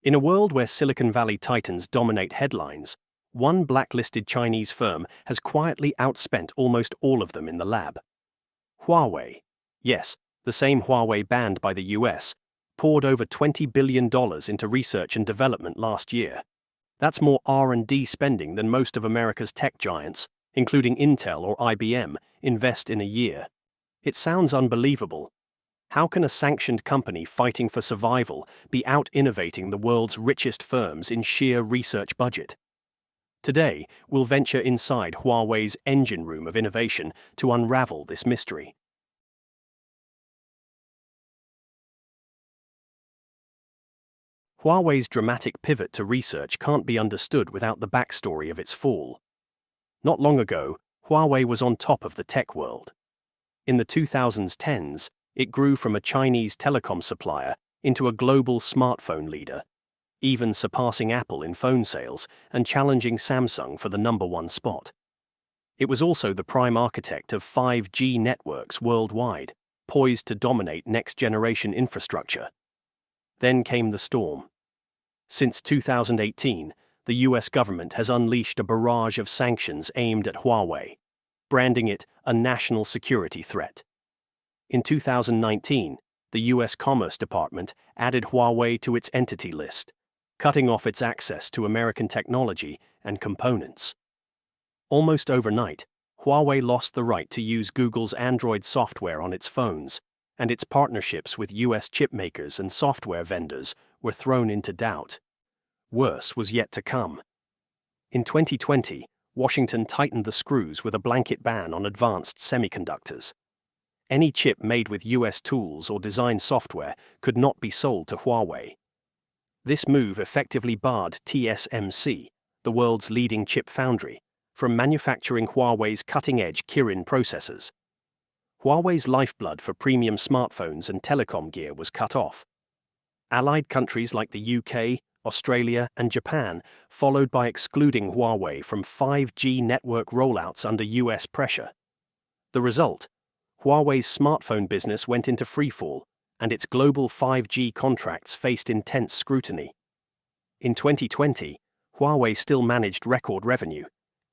In a world where Silicon Valley titans dominate headlines, one blacklisted Chinese firm has quietly outspent almost all of them in the lab. Huawei. Yes, the same Huawei banned by the US, poured over $20 billion into research and development last year. That's more R&D spending than most of America's tech giants, including Intel or IBM, invest in a year. It sounds unbelievable. How can a sanctioned company fighting for survival be out-innovating the world's richest firms in sheer research budget? Today, we'll venture inside Huawei's engine room of innovation to unravel this mystery. Huawei's dramatic pivot to research can't be understood without the backstory of its fall. Not long ago, Huawei was on top of the tech world. In the 2010s, it grew from a Chinese telecom supplier into a global smartphone leader, even surpassing Apple in phone sales and challenging Samsung for the #1 spot. It was also the prime architect of 5G networks worldwide, poised to dominate next-generation infrastructure. Then came the storm. Since 2018, the US government has unleashed a barrage of sanctions aimed at Huawei, branding it a national security threat. In 2019, the US Commerce Department added Huawei to its entity list, cutting off its access to American technology and components. Almost overnight, Huawei lost the right to use Google's Android software on its phones, and its partnerships with US chip makers and software vendors were thrown into doubt. Worse was yet to come. In 2020, Washington tightened the screws with a blanket ban on advanced semiconductors. Any chip made with US tools or design software could not be sold to Huawei. This move effectively barred TSMC, the world's leading chip foundry, from manufacturing Huawei's cutting-edge Kirin processors. Huawei's lifeblood for premium smartphones and telecom gear was cut off. Allied countries like the UK, Australia, and Japan followed by excluding Huawei from 5G network rollouts under US pressure. The result? Huawei's smartphone business went into freefall, and its global 5G contracts faced intense scrutiny. In 2020, Huawei still managed record revenue,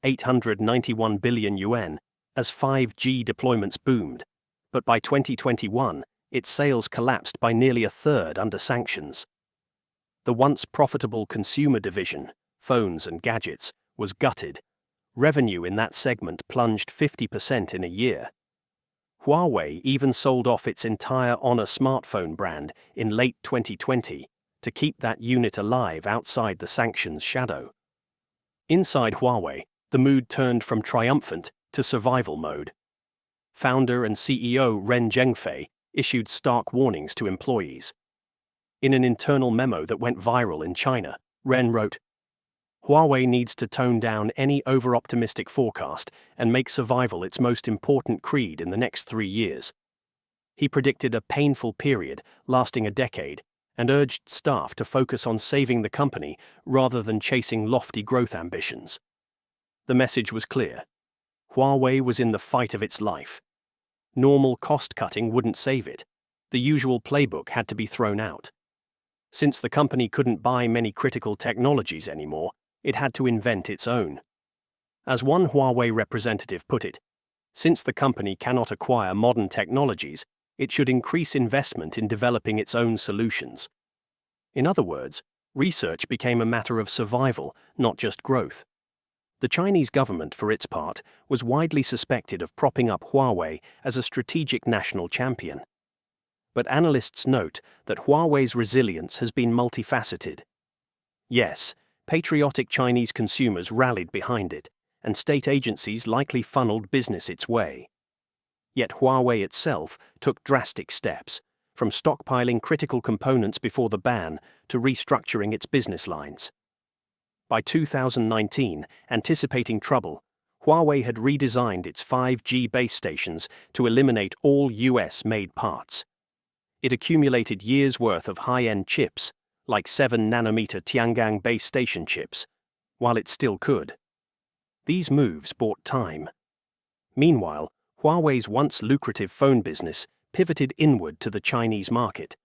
891 billion yuan, as 5G deployments boomed, but by 2021, its sales collapsed by nearly a third under sanctions. The once profitable consumer division, phones and gadgets, was gutted. Revenue in that segment plunged 50% in a year. Huawei even sold off its entire Honor smartphone brand in late 2020 to keep that unit alive outside the sanctions' shadow. Inside Huawei, the mood turned from triumphant to survival mode. Founder and CEO Ren Zhengfei issued stark warnings to employees. In an internal memo that went viral in China, Ren wrote, "Huawei needs to tone down any over-optimistic forecast and make survival its most important creed in the next 3 years." He predicted a painful period lasting a decade and urged staff to focus on saving the company rather than chasing lofty growth ambitions. The message was clear. Huawei was in the fight of its life. Normal cost-cutting wouldn't save it. The usual playbook had to be thrown out. Since the company couldn't buy many critical technologies anymore, it had to invent its own. As one Huawei representative put it, since the company cannot acquire modern technologies, it should increase investment in developing its own solutions. In other words, research became a matter of survival, not just growth. The Chinese government, for its part, was widely suspected of propping up Huawei as a strategic national champion. But analysts note that Huawei's resilience has been multifaceted. Yes, patriotic Chinese consumers rallied behind it, and state agencies likely funneled business its way. Yet Huawei itself took drastic steps, from stockpiling critical components before the ban to restructuring its business lines. By 2019, anticipating trouble, Huawei had redesigned its 5G base stations to eliminate all US-made parts. It accumulated years' worth of high-end chips, like 7-nanometer Tiangong base station chips, while it still could. These moves bought time. Meanwhile, Huawei's once lucrative phone business pivoted inward to the Chinese market.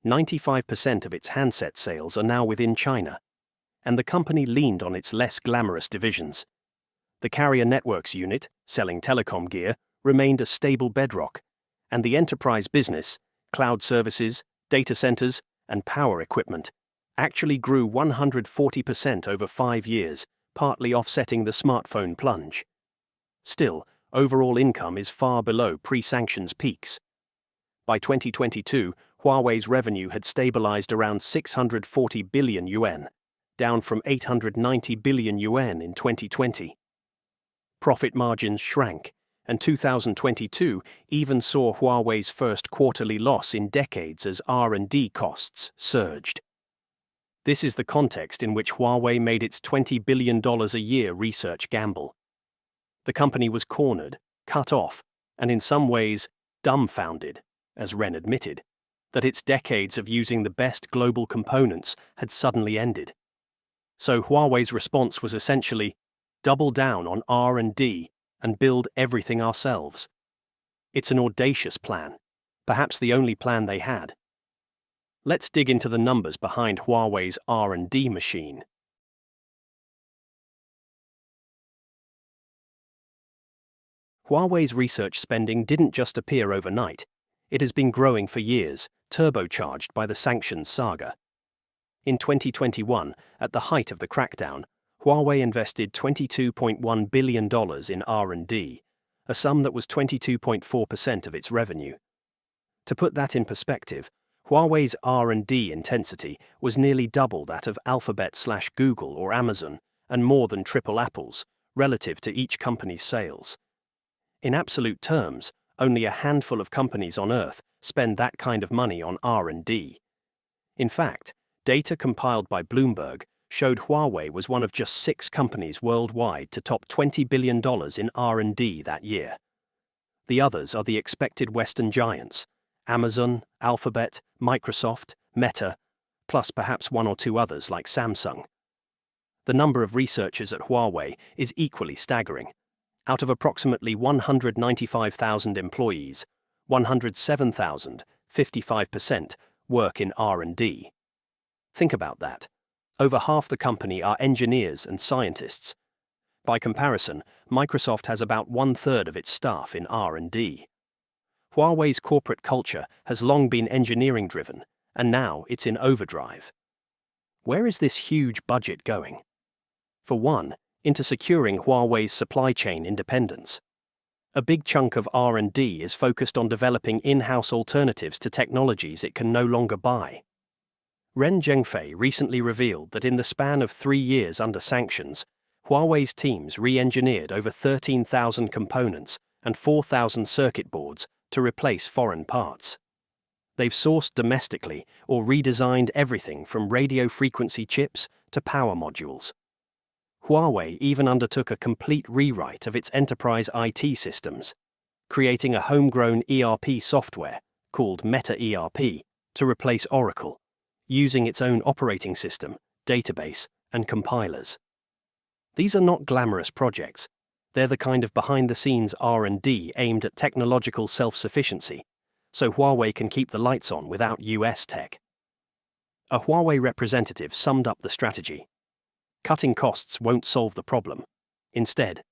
95% of its handset sales are now within China, and the company leaned on its less glamorous divisions. The carrier networks unit, selling telecom gear, remained a stable bedrock, and the enterprise business, cloud services, data centers, and power equipment, actually grew 140% over 5 years, partly offsetting the smartphone plunge. Still, overall income is far below pre-sanctions peaks. By 2022, Huawei's revenue had stabilized around 640 billion yuan, down from 890 billion yuan in 2020. Profit margins shrank, and 2022 even saw Huawei's first quarterly loss in decades as R&D costs surged. This is the context in which Huawei made its $20 billion a year research gamble. The company was cornered, cut off, and in some ways, dumbfounded, as Ren admitted, that its decades of using the best global components had suddenly ended. So Huawei's response was essentially, double down on R&D and build everything ourselves. It's an audacious plan, perhaps the only plan they had. Let's dig into the numbers behind Huawei's R&D machine. Huawei's research spending didn't just appear overnight. It has been growing for years, turbocharged by the sanctions saga. In 2021, at the height of the crackdown, Huawei invested $22.1 billion in R&D, a sum that was 22.4% of its revenue. To put that in perspective, Huawei's R&D intensity was nearly double that of Alphabet/Google or Amazon, and more than triple Apple's, relative to each company's sales. In absolute terms, only a handful of companies on Earth spend that kind of money on R&D. In fact, data compiled by Bloomberg showed Huawei was one of just 6 companies worldwide to top $20 billion in R&D that year. The others are the expected Western giants: Amazon, Alphabet, Microsoft, Meta, plus perhaps 1 or 2 others like Samsung. The number of researchers at Huawei is equally staggering. Out of approximately 195,000 employees, 107,000, 55%, work in R&D. Think about that. Over half the company are engineers and scientists. By comparison, Microsoft has about 1/3 of its staff in R&D. Huawei's corporate culture has long been engineering-driven, and now it's in overdrive. Where is this huge budget going? For one, into securing Huawei's supply chain independence. A big chunk of R&D is focused on developing in-house alternatives to technologies it can no longer buy. Ren Zhengfei recently revealed that in the span of 3 years under sanctions, Huawei's teams re-engineered over 13,000 components and 4,000 circuit boards to replace foreign parts. They've sourced domestically or redesigned everything from radio frequency chips to power modules. Huawei even undertook a complete rewrite of its enterprise IT systems, creating a homegrown ERP software called Meta ERP to replace Oracle, using its own operating system, database, and compilers. These are not glamorous projects. They're the kind of behind-the-scenes R&D aimed at technological self-sufficiency, so Huawei can keep the lights on without US tech. A Huawei representative summed up the strategy. Cutting costs won't solve the problem. Instead,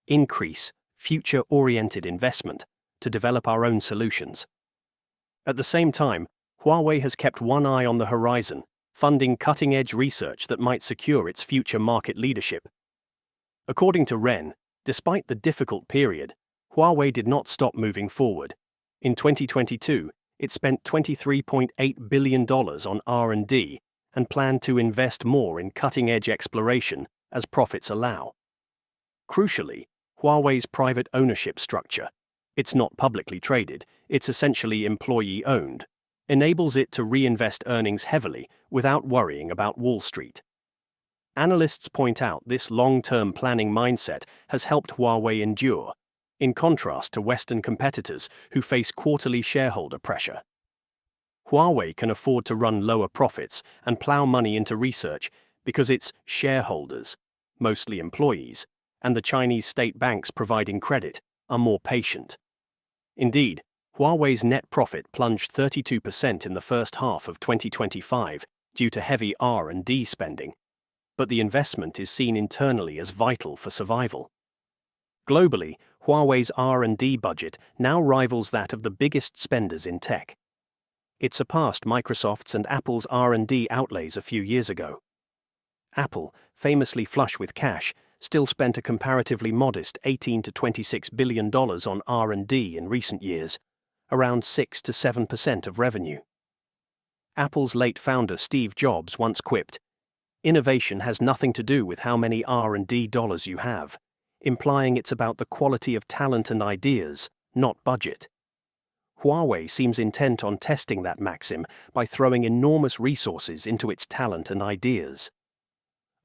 increase future-oriented investment to develop our own solutions. At the same time, Huawei has kept one eye on the horizon, funding cutting-edge research that might secure its future market leadership. According to Ren, despite the difficult period, Huawei did not stop moving forward. In 2022, it spent $23.8 billion on R&D and planned to invest more in cutting-edge exploration as profits allow. Crucially, Huawei's private ownership structure, it's not publicly traded, it's essentially employee-owned, enables it to reinvest earnings heavily without worrying about Wall Street. Analysts point out this long-term planning mindset has helped Huawei endure, in contrast to Western competitors who face quarterly shareholder pressure. Huawei can afford to run lower profits and plow money into research because its shareholders, mostly employees, and the Chinese state banks providing credit, are more patient. Indeed, Huawei's net profit plunged 32% in the first half of 2025 due to heavy R&D spending, but the investment is seen internally as vital for survival. Globally, Huawei's R&D budget now rivals that of the biggest spenders in tech. It surpassed Microsoft's and Apple's R&D outlays a few years ago. Apple, famously flush with cash, still spent a comparatively modest $18 to $26 billion on R&D in recent years, around 6 to 7% of revenue. Apple's late founder Steve Jobs once quipped, "Innovation has nothing to do with how many R&D dollars you have," implying it's about the quality of talent and ideas, not budget. Huawei seems intent on testing that maxim by throwing enormous resources into its talent and ideas.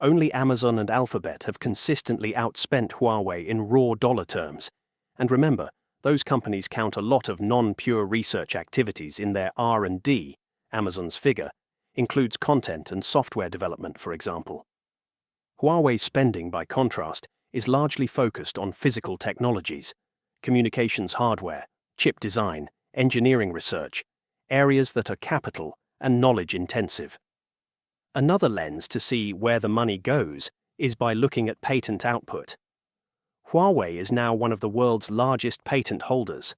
Only Amazon and Alphabet have consistently outspent Huawei in raw dollar terms, and remember, those companies count a lot of non-pure research activities in their R&D. Amazon's figure includes content and software development, for example. Huawei's spending, by contrast, is largely focused on physical technologies, communications hardware, chip design, engineering research, areas that are capital and knowledge-intensive. Another lens to see where the money goes is by looking at patent output. Huawei is now one of the world's largest patent holders.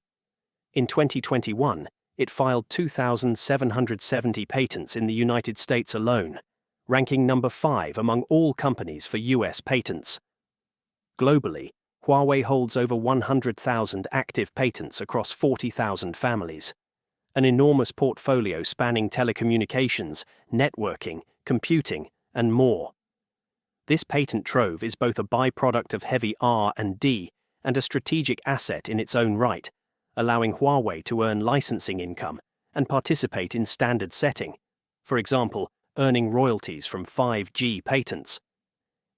In 2021, it filed 2,770 patents in the United States alone, ranking number 5 among all companies for US patents. Globally, Huawei holds over 100,000 active patents across 40,000 families, an enormous portfolio spanning telecommunications, networking, computing, and more. This patent trove is both a byproduct of heavy R&D and a strategic asset in its own right, allowing Huawei to earn licensing income and participate in standard setting, for example, earning royalties from 5G patents.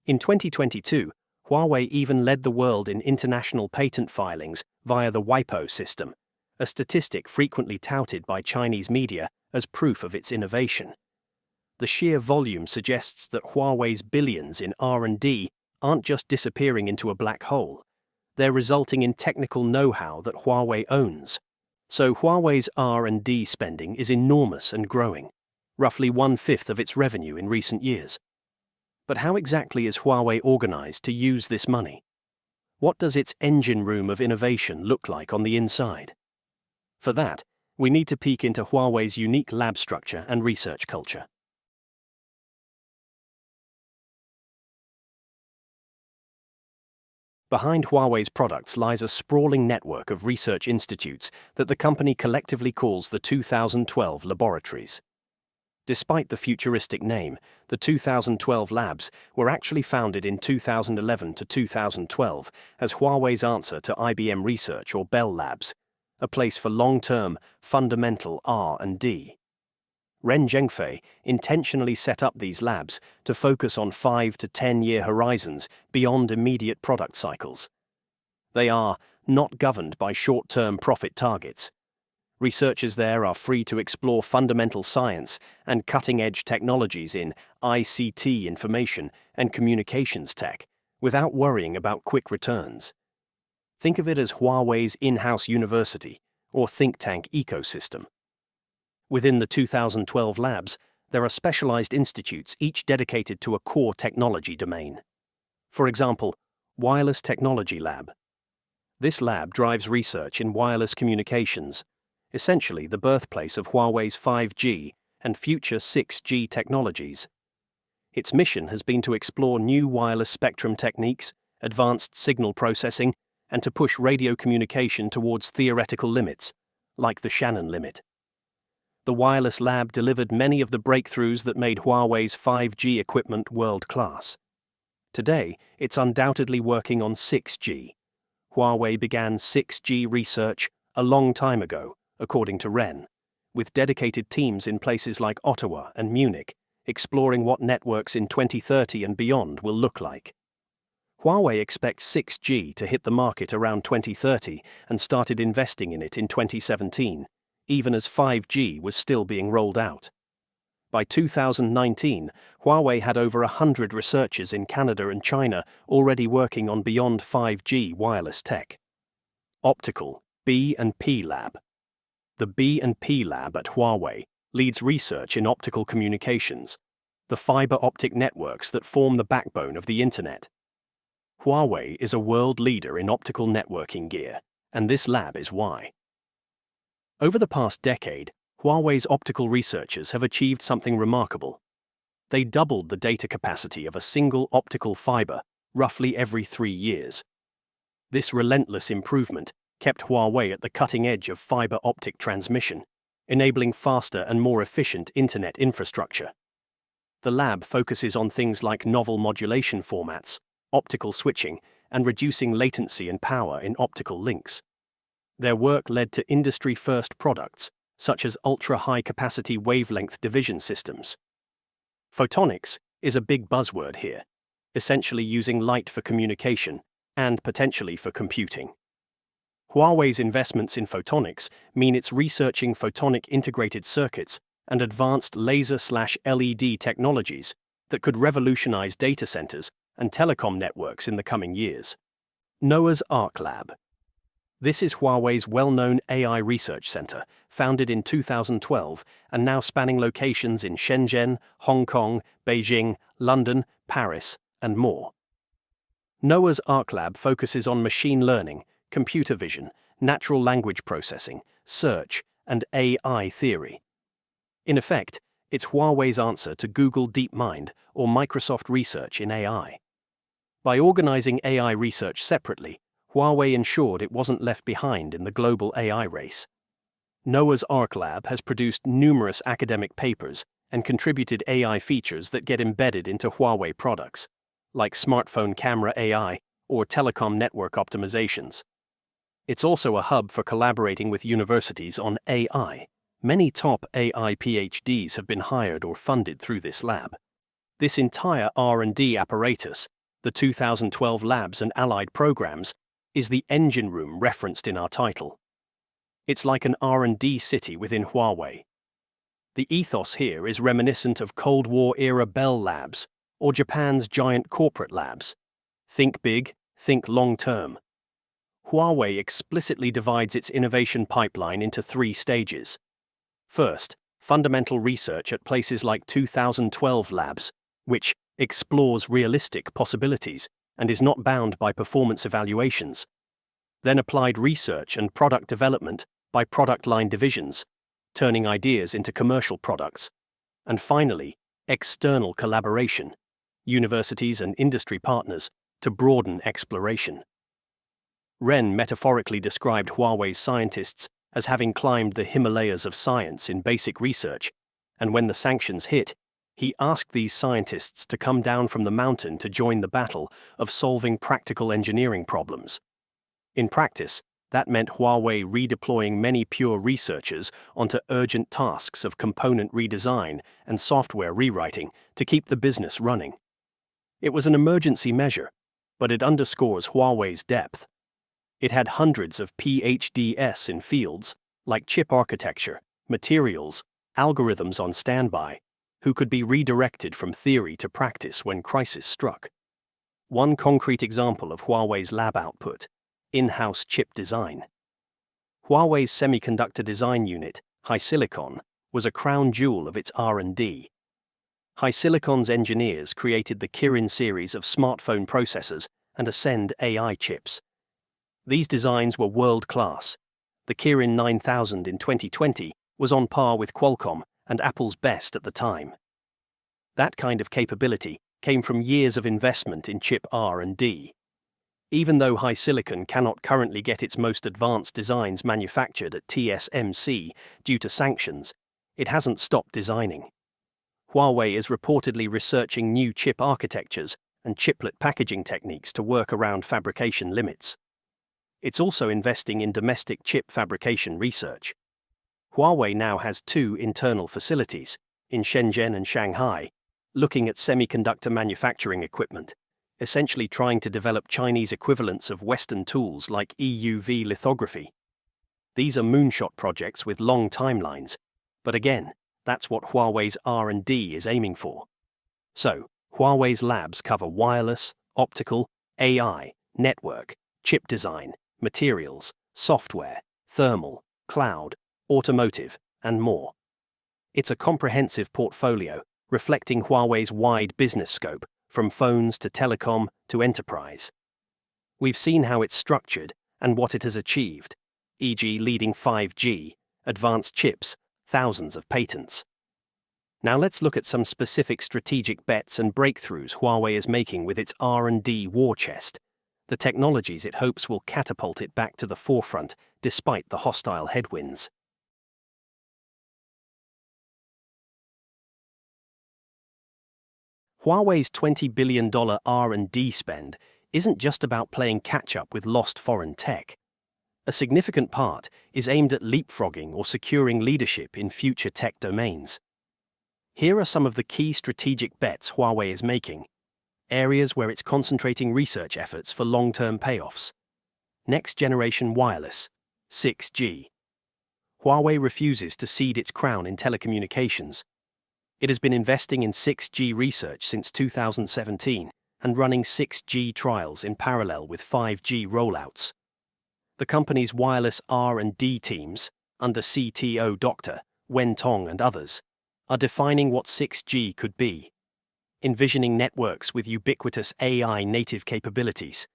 In 2022, Huawei even led the world in international patent filings via the WIPO system, a statistic frequently touted by Chinese media as proof of its innovation. The sheer volume suggests that Huawei's billions in R&D aren't just disappearing into a black hole. They're resulting in technical know-how that Huawei owns. So Huawei's R&D spending is enormous and growing, roughly 1/5 of its revenue in recent years. But how exactly is Huawei organized to use this money? What does its engine room of innovation look like on the inside? For that, we need to peek into Huawei's unique lab structure and research culture. Behind Huawei's products lies a sprawling network of research institutes that the company collectively calls the 2012 laboratories. Despite the futuristic name, the 2012 labs were actually founded in 2011 to 2012 as Huawei's answer to IBM Research or Bell Labs, a place for long-term, fundamental R&D. Ren Zhengfei intentionally set up these labs to focus on 5 to 10-year horizons beyond immediate product cycles. They are not governed by short-term profit targets. Researchers there are free to explore fundamental science and cutting-edge technologies in ICT, information and communications tech, without worrying about quick returns. Think of it as Huawei's in-house university or think tank ecosystem. Within the 2012 labs, there are specialized institutes each dedicated to a core technology domain. For example, Wireless Technology Lab. This lab drives research in wireless communications, essentially the birthplace of Huawei's 5G and future 6G technologies. Its mission has been to explore new wireless spectrum techniques, advanced signal processing, and to push radio communication towards theoretical limits, like the Shannon limit. The Wireless Lab delivered many of the breakthroughs that made Huawei's 5G equipment world-class. Today, it's undoubtedly working on 6G. Huawei began 6G research a long time ago, according to Ren, with dedicated teams in places like Ottawa and Munich, exploring what networks in 2030 and beyond will look like. Huawei expects 6G to hit the market around 2030 and started investing in it in 2017, even as 5G was still being rolled out. By 2019, Huawei had over 100 researchers in Canada and China already working on beyond 5G wireless tech. Optical, B&P Lab. The B&P lab at Huawei leads research in optical communications, the fiber optic networks that form the backbone of the internet. Huawei is a world leader in optical networking gear, and this lab is why. Over the past decade, Huawei's optical researchers have achieved something remarkable. They doubled the data capacity of a single optical fiber roughly every 3 years. This relentless improvement kept Huawei at the cutting edge of fiber optic transmission, enabling faster and more efficient internet infrastructure. The lab focuses on things like novel modulation formats, optical switching, and reducing latency and power in optical links. Their work led to industry-first products, such as ultra-high-capacity wavelength division systems. Photonics is a big buzzword here, essentially using light for communication and potentially for computing. Huawei's investments in photonics mean it's researching photonic integrated circuits and advanced laser/LED technologies that could revolutionize data centers and telecom networks in the coming years. Noah's Ark Lab. This is Huawei's well-known AI research center, founded in 2012 and now spanning locations in Shenzhen, Hong Kong, Beijing, London, Paris, and more. Noah's Ark Lab focuses on machine learning, computer vision, natural language processing, search, and AI theory. In effect, it's Huawei's answer to Google DeepMind or Microsoft Research in AI. By organizing AI research separately, Huawei ensured it wasn't left behind in the global AI race. Noah's Ark Lab has produced numerous academic papers and contributed AI features that get embedded into Huawei products, like smartphone camera AI or telecom network optimizations. It's also a hub for collaborating with universities on AI. Many top AI PhDs have been hired or funded through this lab. This entire R&D apparatus, the 2012 labs and allied programs, is the engine room referenced in our title. It's like an R&D city within Huawei. The ethos here is reminiscent of Cold War-era Bell Labs or Japan's giant corporate labs. Think big, think long-term. Huawei explicitly divides its innovation pipeline into 3 stages. First, fundamental research at places like 2012 Labs, which explores realistic possibilities and is not bound by performance evaluations. Then applied research and product development by product line divisions, turning ideas into commercial products. And finally, external collaboration, universities and industry partners, to broaden exploration. Ren metaphorically described Huawei's scientists as having climbed the Himalayas of science in basic research, and when the sanctions hit, he asked these scientists to come down from the mountain to join the battle of solving practical engineering problems. In practice, that meant Huawei redeploying many pure researchers onto urgent tasks of component redesign and software rewriting to keep the business running. It was an emergency measure, but it underscores Huawei's depth. It had hundreds of PhDs in fields like chip architecture, materials, algorithms on standby, who could be redirected from theory to practice when crisis struck. One concrete example of Huawei's lab output: in-house chip design. Huawei's semiconductor design unit, HiSilicon, was a crown jewel of its R&D. HiSilicon's engineers created the Kirin series of smartphone processors and Ascend AI chips. These designs were world-class. The Kirin 9000 in 2020 was on par with Qualcomm and Apple's best at the time. That kind of capability came from years of investment in chip R&D. Even though HiSilicon cannot currently get its most advanced designs manufactured at TSMC due to sanctions, it hasn't stopped designing. Huawei is reportedly researching new chip architectures and chiplet packaging techniques to work around fabrication limits. It's also investing in domestic chip fabrication research. Huawei now has 2 internal facilities, in Shenzhen and Shanghai, looking at semiconductor manufacturing equipment, essentially trying to develop Chinese equivalents of Western tools like EUV lithography. These are moonshot projects with long timelines, but again, that's what Huawei's R&D is aiming for. So, Huawei's labs cover wireless, optical, AI, network, chip design, materials, software, thermal, cloud, automotive, and more. It's a comprehensive portfolio, reflecting Huawei's wide business scope, from phones to telecom to enterprise. We've seen how it's structured and what it has achieved, e.g. leading 5G, advanced chips, thousands of patents. Now let's look at some specific strategic bets and breakthroughs Huawei is making with its R&D war chest, the technologies it hopes will catapult it back to the forefront despite the hostile headwinds. Huawei's $20 billion R&D spend isn't just about playing catch-up with lost foreign tech. A significant part is aimed at leapfrogging or securing leadership in future tech domains. Here are some of the key strategic bets Huawei is making, areas where it's concentrating research efforts for long-term payoffs. Next-generation wireless, 6G. Huawei refuses to cede its crown in telecommunications. It has been investing in 6G research since 2017 and running 6G trials in parallel with 5G rollouts. The company's wireless R&D teams, under CTO Dr. Wen Tong and others, are defining what 6G could be, envisioning networks with ubiquitous AI-native capabilities,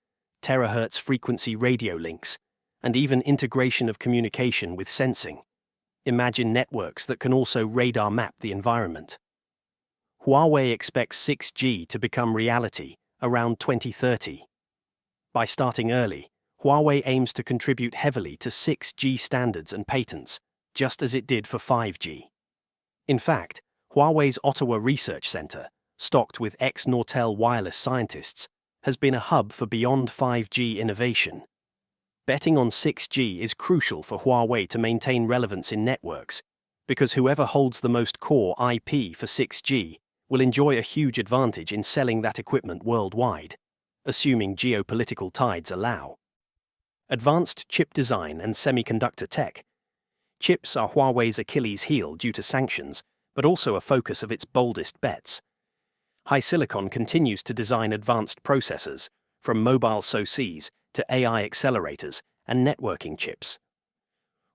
terahertz frequency radio links, and even integration of communication with sensing. Imagine networks that can also radar map the environment. Huawei expects 6G to become reality around 2030. By starting early, Huawei aims to contribute heavily to 6G standards and patents, just as it did for 5G. In fact, Huawei's Ottawa Research Center, stocked with ex-Nortel wireless scientists, has been a hub for beyond 5G innovation. Betting on 6G is crucial for Huawei to maintain relevance in networks, because whoever holds the most core IP for 6G will enjoy a huge advantage in selling that equipment worldwide, assuming geopolitical tides allow. Advanced chip design and semiconductor tech. Chips are Huawei's Achilles heel due to sanctions, but also a focus of its boldest bets. HiSilicon continues to design advanced processors, from mobile SoCs to AI accelerators and networking chips.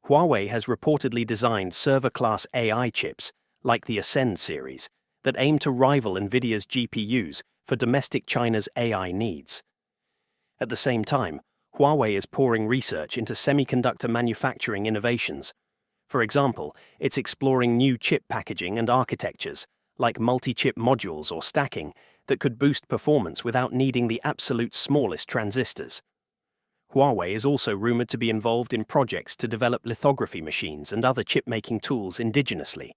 Huawei has reportedly designed server-class AI chips, like the Ascend series, that aim to rival NVIDIA's GPUs for domestic China's AI needs. At the same time, Huawei is pouring research into semiconductor manufacturing innovations. For example, it's exploring new chip packaging and architectures, like multi-chip modules or stacking, that could boost performance without needing the absolute smallest transistors. Huawei is also rumored to be involved in projects to develop lithography machines and other chip-making tools indigenously,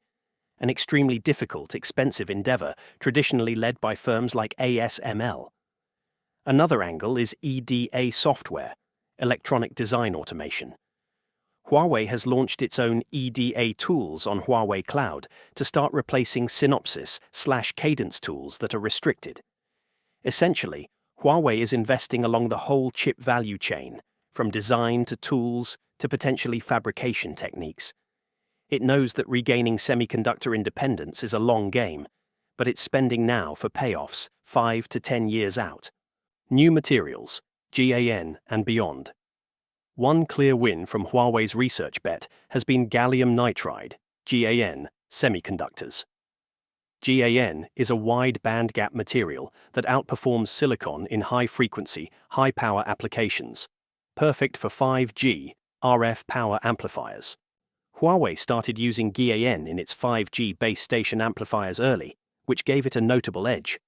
an extremely difficult, expensive endeavor traditionally led by firms like ASML. Another angle is EDA software, electronic design automation. Huawei has launched its own EDA tools on Huawei Cloud to start replacing Synopsys/Cadence tools that are restricted. Essentially, Huawei is investing along the whole chip value chain, from design to tools to potentially fabrication techniques. It knows that regaining semiconductor independence is a long game, but it's spending now for payoffs 5 to 10 years out. New materials, GaN and beyond. One clear win from Huawei's research bet has been gallium nitride, GaN, semiconductors. GaN is a wide bandgap material that outperforms silicon in high-frequency, high-power applications, perfect for 5G, RF power amplifiers. Huawei started using GaN in its 5G base station amplifiers early, which gave it a notable edge.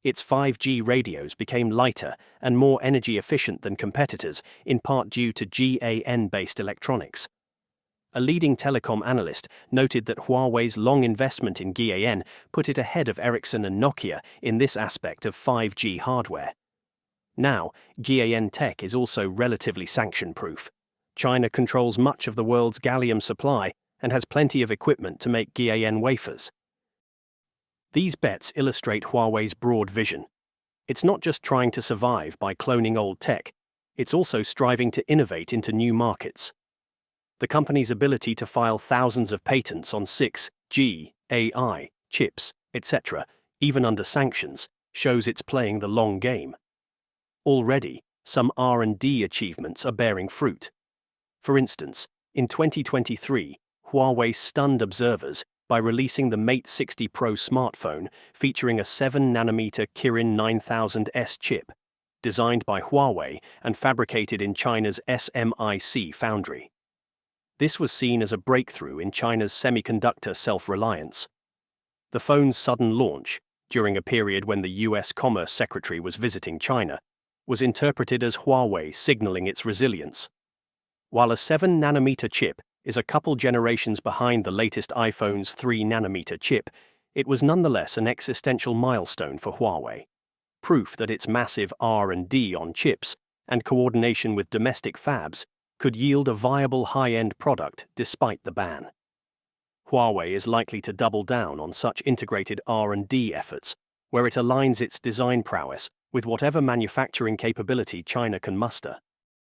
Its 5G radios became lighter and more energy efficient than competitors, in part due to GaN-based electronics. A leading telecom analyst noted that Huawei's long investment in GaN put it ahead of Ericsson and Nokia in this aspect of 5G hardware. Now, GaN tech is also relatively sanction-proof. China controls much of the world's gallium supply and has plenty of equipment to make GaN wafers. These bets illustrate Huawei's broad vision. It's not just trying to survive by cloning old tech, it's also striving to innovate into new markets. The company's ability to file thousands of patents on 6G, AI, chips, etc., even under sanctions, shows it's playing the long game. Already, some R&D achievements are bearing fruit. For instance, in 2023, Huawei stunned observers by releasing the Mate 60 Pro smartphone featuring a 7nm Kirin 9000S chip, designed by Huawei and fabricated in China's SMIC foundry. This was seen as a breakthrough in China's semiconductor self-reliance. The phone's sudden launch, during a period when the US Commerce Secretary was visiting China, was interpreted as Huawei signaling its resilience. While a 7nm chip is a couple generations behind the latest iPhone's 3nm chip, it was nonetheless an existential milestone for Huawei, proof that its massive R&D on chips and coordination with domestic fabs could yield a viable high-end product despite the ban. Huawei is likely to double down on such integrated R&D efforts, where it aligns its design prowess with whatever manufacturing capability China can muster.